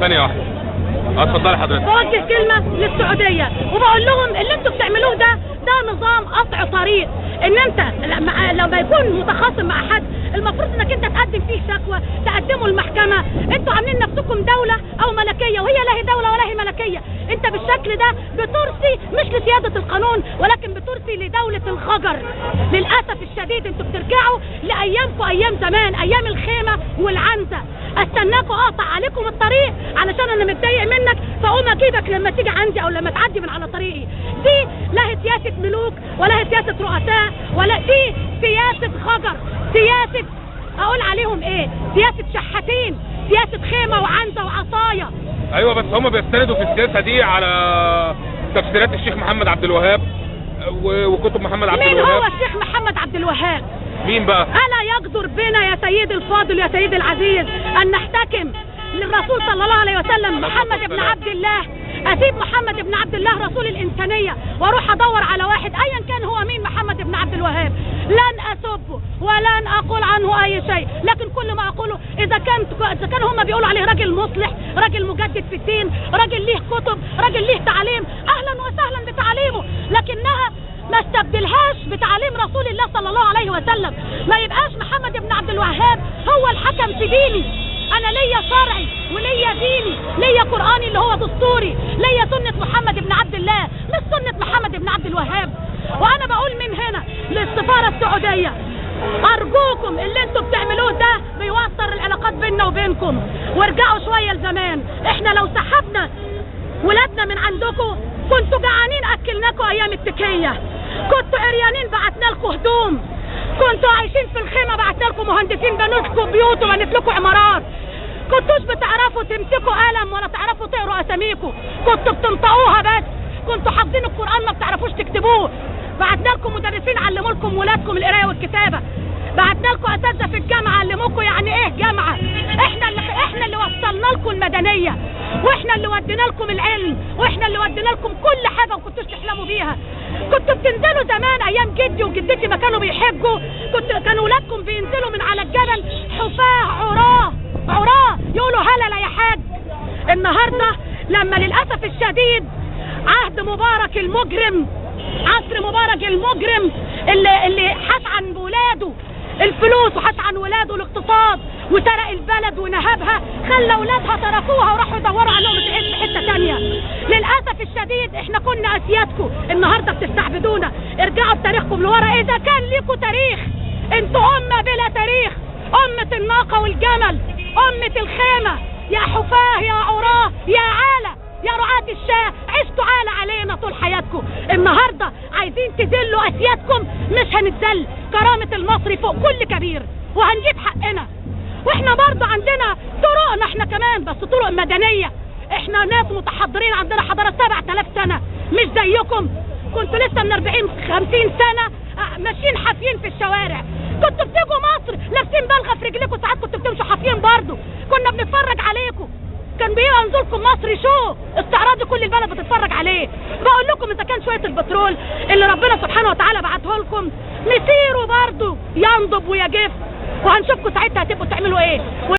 ثانيه واحده. اتفضلي حضرتك. بوجه كلمه للسعوديه وبقول لهم اللي انتوا بتعملوه ده نظام قطع طريق. ان انت لما يكون متخاصم مع حد المفروض انك انت تقدم فيه شكوى، تقدمه المحكمه. انتوا عاملين نفسكم دوله او ملكيه، وهي لا هي دوله ولا هي ملكيه. انت بالشكل ده بترسي مش لسياده القانون ولكن بترسي لدوله الخجر. للاسف الشديد انتوا بترجعوا لايامكم، ايام زمان، ايام الخيمه والعنزه. استناكوا اقطع عليكم الطريق علشان انا متضايق منك فاقوم اجيبك لما تيجي عندي او لما تعدي من على طريقي. دي لا هي سياسه ملوك ولا هي سياسه رؤساء، ولا دي سياسه خجر، سياسه اقول عليهم ايه؟ سياسه شحاتين، سياسه خيمه وعنزه وعصايه. ايوه بس هم بيستندوا في السياسه دي على تفسيرات الشيخ محمد عبد الوهاب وكتب محمد عبد الوهاب. مين هو الشيخ محمد عبد الوهاب؟ مين بقى؟ ألا يقدر بنا يا سيدي الفاضل يا سيدي العزيز أن نحتكم للرسول صلى الله عليه وسلم محمد بن عبد الله؟ أسيب محمد بن عبد الله رسول الإنسانية وأروح أدور على واحد أيا كان هو مين محمد بن عبد الوهاب؟ لن أسبه ولن أقول عنه أي شيء، لكن كل ما أقوله إذا كان هم بيقولوا عليه راجل مصلح، راجل مجدد في الدين، راجل ليه كتب، راجل ليه تعليم، أهلا وسهلا بتعليمه، لكنها ما استبدلهاش بتعليم رسول الله صلى الله عليه وسلم. ما يبقاش محمد بن عبد الوهاب هو الحكم في ديني. انا ليا شرعي وليا ديني، ليا قرآني اللي هو دستوري، ليا سنة محمد بن عبد الله مش سنة محمد بن عبد الوهاب. وانا بقول من هنا للسفارة السعودية ارجوكم اللي انتوا بتعملوه ده بيوتر العلاقات بيننا وبينكم، وارجعوا شوية لزمان. احنا لو سحبنا ولادنا من عندكم كنتوا جعانين اكلناكم ايام التكية، كنتوا عريانين بعتنا لكم هدوم، كنتوا عايشين في الخيمة بعتنا لكم مهندسين بنوا لكم بيوت وبنت لكم عمارات، كنتوش بتعرفوا تمسكوا قلم ولا تعرفوا تقروا اساميكم، كنتوا بتنطقوها بس، كنتوا حافظين القرآن ما بتعرفوش تكتبوه. بعتنا لكم مدرسين علموا لكم ولادكم القراية والكتابة، بعتنا لكم اساتذة في الجامعة علموكم يعني ايه جامعة. احنا اللي وصلنا لكم المدنية، واحنا اللي ودينا لكم العلم، واحنا اللي ودينا لكم كل حاجة ما كنتوش تحلموا بيها. كنتوا بتنزلوا زمان ايام جدي وجدتي ما كانوا بيحجوا، كانوا ولادكم بينزلوا من على الجبل حفاة عراه يقولوا هللا يا حاج. النهارده لما للاسف الشديد عهد مبارك المجرم، عصر مبارك المجرم اللي حاس عن ولاده الفلوس وحاس عن ولاده الاقتصاد وسرق البلد ونهبها، خلى ولادها تركوها وراحوا يدوروا عليهم في حته ثانيه. للاسف الشديد احنا كنا اسيادكم، النهارده بتستعبدونا. ارجعوا بتاريخكم لورا اذا كان ليكوا تاريخ. انتوا امه بلا تاريخ، امه الناقه والجمل، امه الخيمه. يا حفاه يا عراه يا عاله يا رعاة الشاه، عشتوا عالة علينا طول حياتكم. النهارده عايزين تذلوا اسيادكم، مش هنتذل. كرامة المصري فوق كل كبير وهنجيب حقنا. واحنا برضه عندنا طرقنا احنا كمان، بس طرق مدنية. احنا ناس متحضرين، عندنا حضارة 7000 سنة مش زيكم. كنتوا لسه من 40-50 سنة ماشيين حافيين في الشوارع. كنتوا بتيجوا مصر لابسين بلغة في رجلكم، ساعات كنتوا بتمشوا حافيين برضه. كنا بنتفرج عليكم، كان بيبقى نزولكم مصر شو استعراضي كل البلد بتتفرج عليه. بقول لكم اذا كان شويه البترول اللي ربنا سبحانه وتعالى بعته لكم مسيره برضه ينضب ويجف، وهنشوفكم ساعتها هتبقوا تعملوا ايه.